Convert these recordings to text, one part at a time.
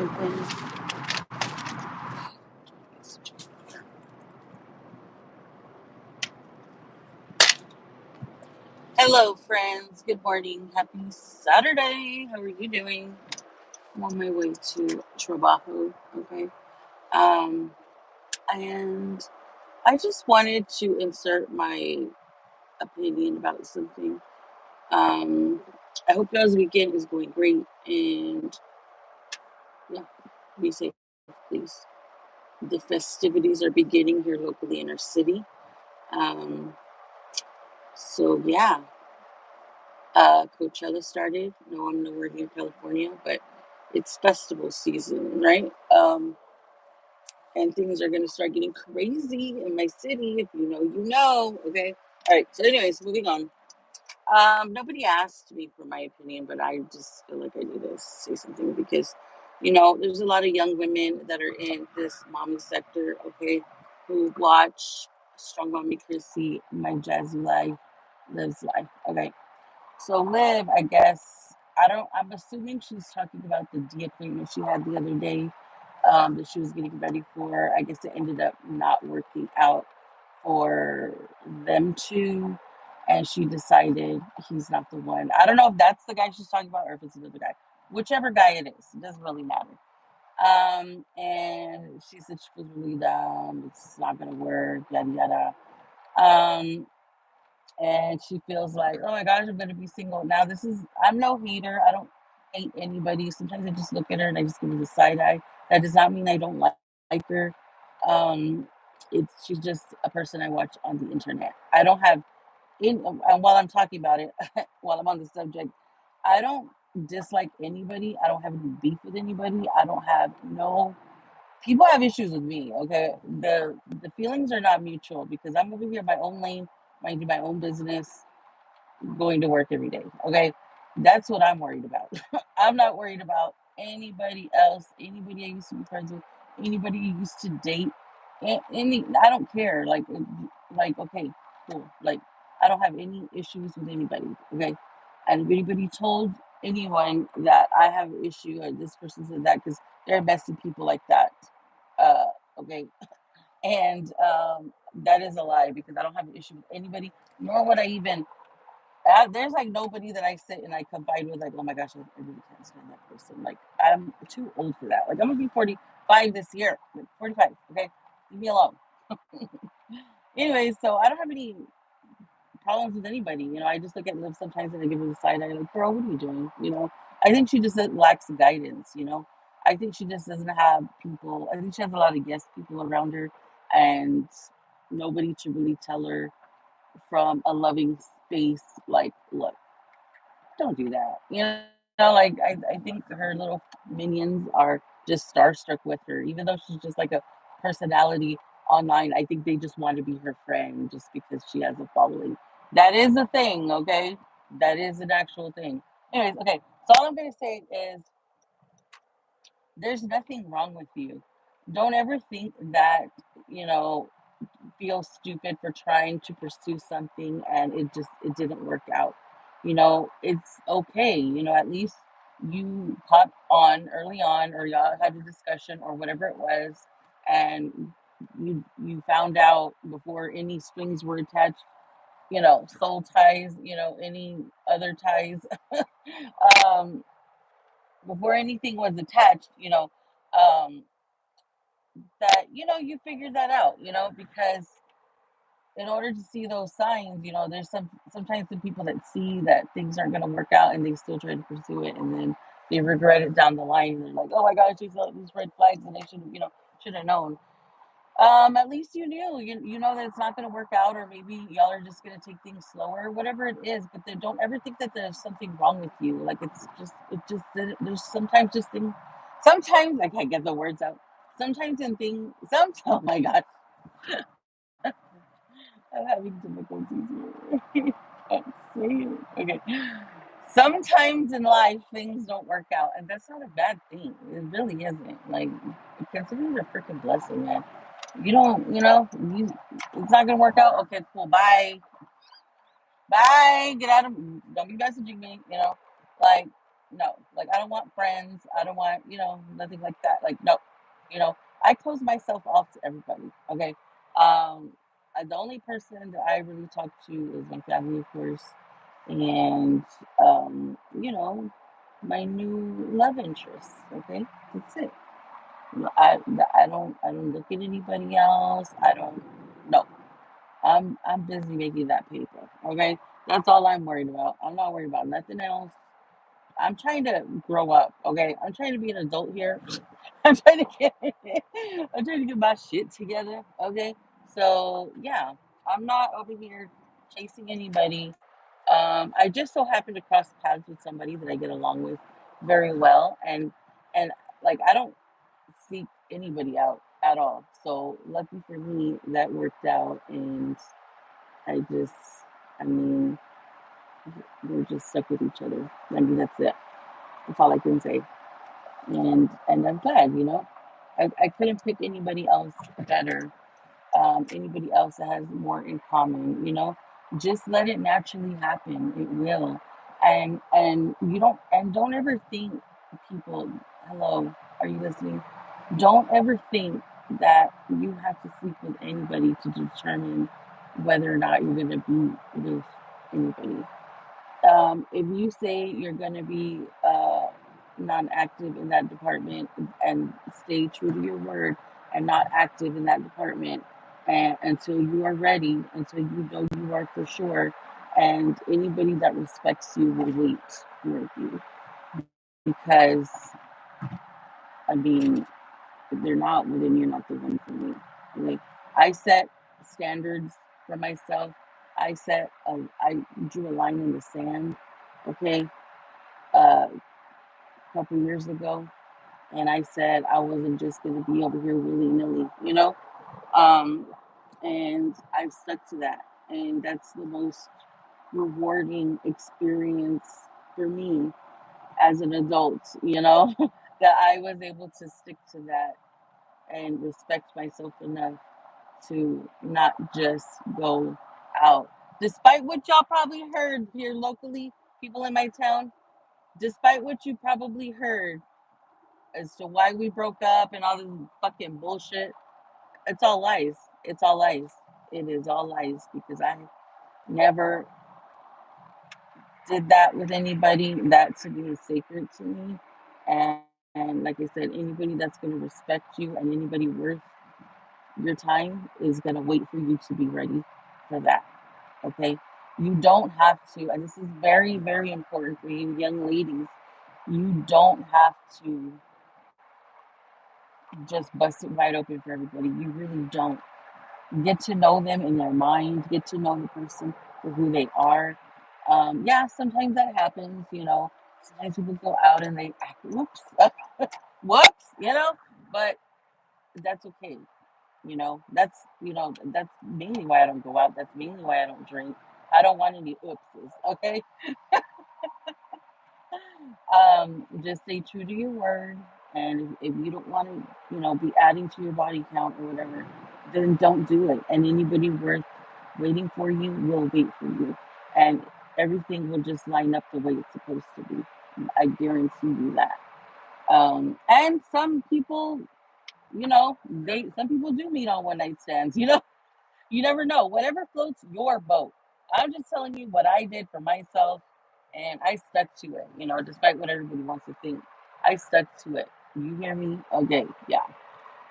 open. Hello, friends. Good morning. Happy Saturday. How are you doing? I'm on my way to Trabajo. Okay. Um, and I just wanted to insert my opinion about something. Um, I hope y'all's weekend is going great, and yeah, be safe, please. The festivities are beginning here locally in our city. Um, so yeah, Coachella started. No, I'm nowhere near California, but it's festival season, right? And things are going to start getting crazy in my city. If you know, you know. Okay. All right. So, anyways, moving on. Nobody asked me for my opinion, but I just feel like I need to say something because, there's a lot of young women that are in this mommy sector, okay, who watch Strong Mommy Chrissy, My Jazzy Life, Lives Life, okay. So Liv, I guess, I'm assuming she's talking about the D appointment she had the other day, that she was getting ready for. I guess it ended up not working out for them two, and she decided he's not the one. I don't know if that's the guy she's talking about or if it's another guy. Whichever guy it is, it doesn't really matter. And she said she was really dumb. It's not gonna work. Yada yada. Um, and she feels like, oh my gosh, I'm gonna be single. Now I'm no hater. I don't hate anybody. Sometimes I just look at her and I just give her the side eye. That does not mean I don't like her. Um, she's just a person I watch on the internet. I don't have and while I'm talking about it, while I'm on the subject, I don't dislike anybody. I don't have any beef with anybody. I don't have no people have issues with me. Okay, the feelings are not mutual because I'm over here my own lane, minding my own business, going to work every day. Okay, that's what I'm worried about. I'm not worried about anybody else, anybody I used to be friends with, anybody I used to date. I don't care. Like okay, cool. Like I don't have any issues with anybody. Okay, and if anybody told anyone that I have an issue or this person said that because there are messy people like that. Uh, okay, and that is a lie because I don't have an issue with anybody, nor would I even there's like nobody that I sit and I confide with, like, oh my gosh, I really can't stand that person. Like, I'm too old for that. Like, I'm gonna be 45 this year, like 45. Okay, leave me alone. Anyway, so I don't have any problems with anybody. I just look at Liv sometimes and I give her the side eye, like, girl, what are you doing? I think she just lacks guidance. I think she just doesn't have people. I think she has a lot of yes people around her, and nobody to really tell her from a loving space, like, look, don't do that. Like I think her little minions are just starstruck with her, even though she's just like a personality online. I think they just want to be her friend just because she has a following. That is a thing, okay? That is an actual thing. Anyways, okay. So all I'm gonna say is there's nothing wrong with you. Don't ever think that, you know, feel stupid for trying to pursue something and it didn't work out. It's okay. At least you caught on early on or y'all had a discussion or whatever it was, and you found out before any strings were attached, soul ties, any other ties, um before anything was attached, um that you figured that out, because in order to see those signs, there's sometimes some people that see that things aren't going to work out and they still try to pursue it, and then they regret it down the line. And they're like, "Oh my gosh, these red flags, and I should have known." At least you knew. You know that it's not going to work out, or maybe y'all are just going to take things slower, whatever it is. But then don't ever think that there's something wrong with you. Like there's sometimes just things. Sometimes I can't get the words out. Sometimes in things. Oh my god, I'm having difficulties here. Can't say it. Okay. Sometimes in life things don't work out, and that's not a bad thing. It really isn't. Like, consider it a freaking blessing, man. You don't, it's not gonna work out. Okay, cool. Bye, bye. Get out of. Don't be messaging me. Like, no. Like, I don't want friends. I don't want, nothing like that. Like, no, you know, I close myself off to everybody. Okay. The only person that I really talk to is my family, of course, and, you know, my new love interest. Okay. That's it. I, I don't look at anybody else. I don't, no. I'm busy making that paper. Okay. That's all I'm worried about. I'm not worried about nothing else. I'm trying to grow up, okay? I'm trying to be an adult here. I'm trying to get I'm trying to get my shit together, okay? So yeah, I'm not over here chasing anybody. I just so happen to cross paths with somebody that I get along with very well, and like I don't seek anybody out at all. So lucky for me, that worked out, and I just, I mean, we're just stuck with each other. I mean, that's it. That's all I can say. And I'm glad, I couldn't pick anybody else better, anybody else that has more in common, just let it naturally happen. It will. And don't ever think, people, hello, are you listening? Don't ever think that you have to sleep with anybody to determine whether or not you're going to be with anybody. If you say you're going to be non-active in that department and stay true to your word and not active in that department until you are ready, until you know you are for sure, and anybody that respects you will wait for you, because I mean, if they're not, well, then you're not the one for me. Like, I set standards for myself. I drew a line in the sand. Okay, a couple years ago, and I said I wasn't just going to be over here willy nilly. Um, and I've stuck to that, and that's the most rewarding experience for me as an adult. That I was able to stick to that and respect myself enough to not just go out, despite what y'all probably heard here locally, people in my town. Despite what you probably heard as to why we broke up and all this fucking bullshit. It's all lies. It's all lies. It is all lies, because I never did that with anybody. That to me is sacred to me. And like I said, anybody that's going to respect you and anybody worth your time is going to wait for you to be ready for that. Okay? You don't have to, and this is very, very important for you young ladies, you don't have to just bust it wide open for everybody. You really don't. Get to know them in their mind, get to know the person for who they are. Yeah, sometimes that happens. Sometimes people go out and they act, whoops, whoops, but that's okay. That's mainly why I don't go out. That's mainly why I don't drink. I don't want any oopses, okay? Just stay true to your word. And if you don't want to, be adding to your body count or whatever, then don't do it. And anybody worth waiting for you will wait for you. And everything will just line up the way it's supposed to be. I guarantee you that. And some people, some people do meet on one night stands. You never know. Whatever floats your boat. I'm just telling you what I did for myself, and I stuck to it. Despite what everybody wants to think, I stuck to it. You hear me? Okay, yeah.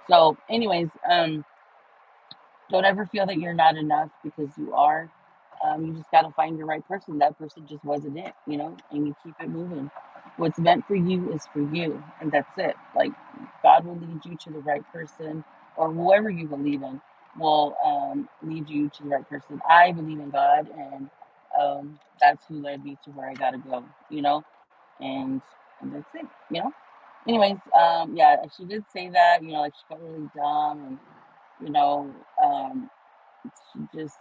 So, anyways, don't ever feel that you're not enough, because you are. You just got to find your right person. That person just wasn't it, and you keep it moving. What's meant for you is for you, and that's it. Like, God will lead you to the right person, or whoever you believe in will lead you to the right person. I believe in God, and that's who led me to where I got to go, and, and that's it, Anyways, yeah, she did say that, like she felt really dumb, and, you know, um, it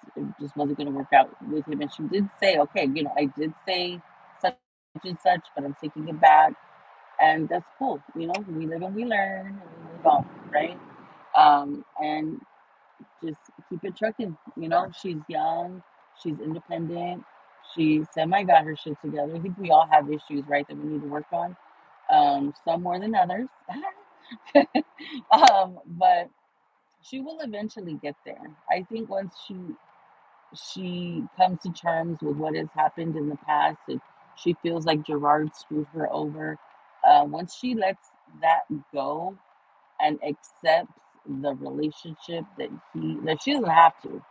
just wasn't going to work out with him. And she did say, okay, I did say such and such, but I'm taking it back, and that's cool. We live and we learn, and we move on, right? And just keep it trucking. She's young, she's independent, She semi got her shit together. I think we all have issues, right, that we need to work on. Some more than others. But she will eventually get there. I think once she comes to terms with what has happened in the past and she feels like Gerard screwed her over. Once she lets that go and accepts the relationship that she doesn't have to,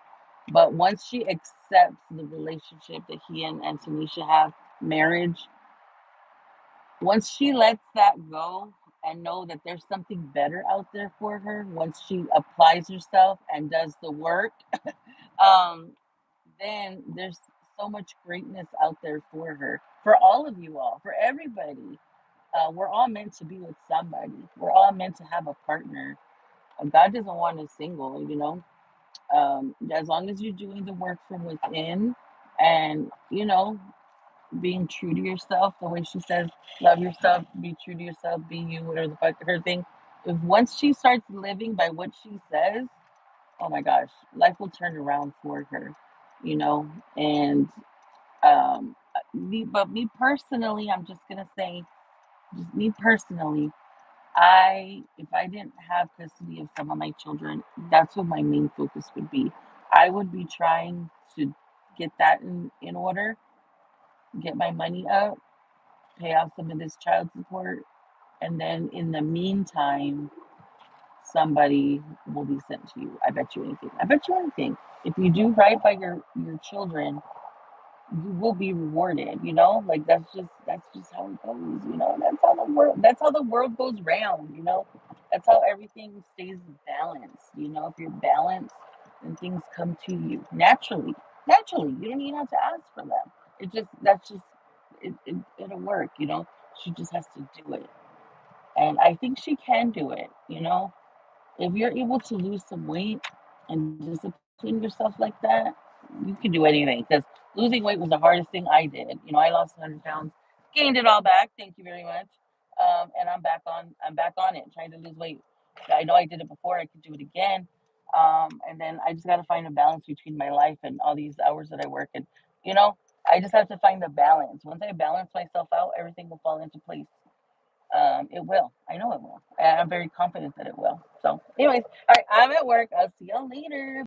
but once she accepts the relationship that he and Tanisha have, marriage, once she lets that go and know that there's something better out there for her, once she applies herself and does the work, um, then there's so much greatness out there for her, for all of you all, for everybody. We're all meant to be with somebody. We're all meant to have a partner. God doesn't want us single, you know. As long as you're doing the work from within and, you know, being true to yourself, the way she says, love yourself, be true to yourself, be you, whatever the fuck her thing. If once she starts living by what she says, oh my gosh, life will turn around for her, you know. And me personally, I'm just gonna say, just me personally, if I didn't have custody of some of my children, that's what my main focus would be. I would be trying to get that in order, get my money up, pay off some of this child support, and then in the meantime, somebody will be sent to you. I bet you anything. I bet you anything. If you do right by your children, you will be rewarded, you know. Like that's just how it goes, you know. That's how the world goes round, you know. That's how everything stays balanced, you know. If you're balanced, then things come to you naturally. You don't even have to ask for them. It'll work, you know. She just has to do it, and I think she can do it, you know. If you're able to lose some weight and discipline yourself like that, you can do anything. Because losing weight was the hardest thing I did. You know, I lost 100 pounds, gained it all back. Thank you very much. And I'm back on it, trying to lose weight. I know I did it before. I could do it again. And then I just got to find a balance between my life and all these hours that I work. And you know, I just have to find the balance. Once I balance myself out, everything will fall into place. It will. I know it will. And I'm very confident that it will. So, anyways, all right, I'm at work. I'll see y'all later.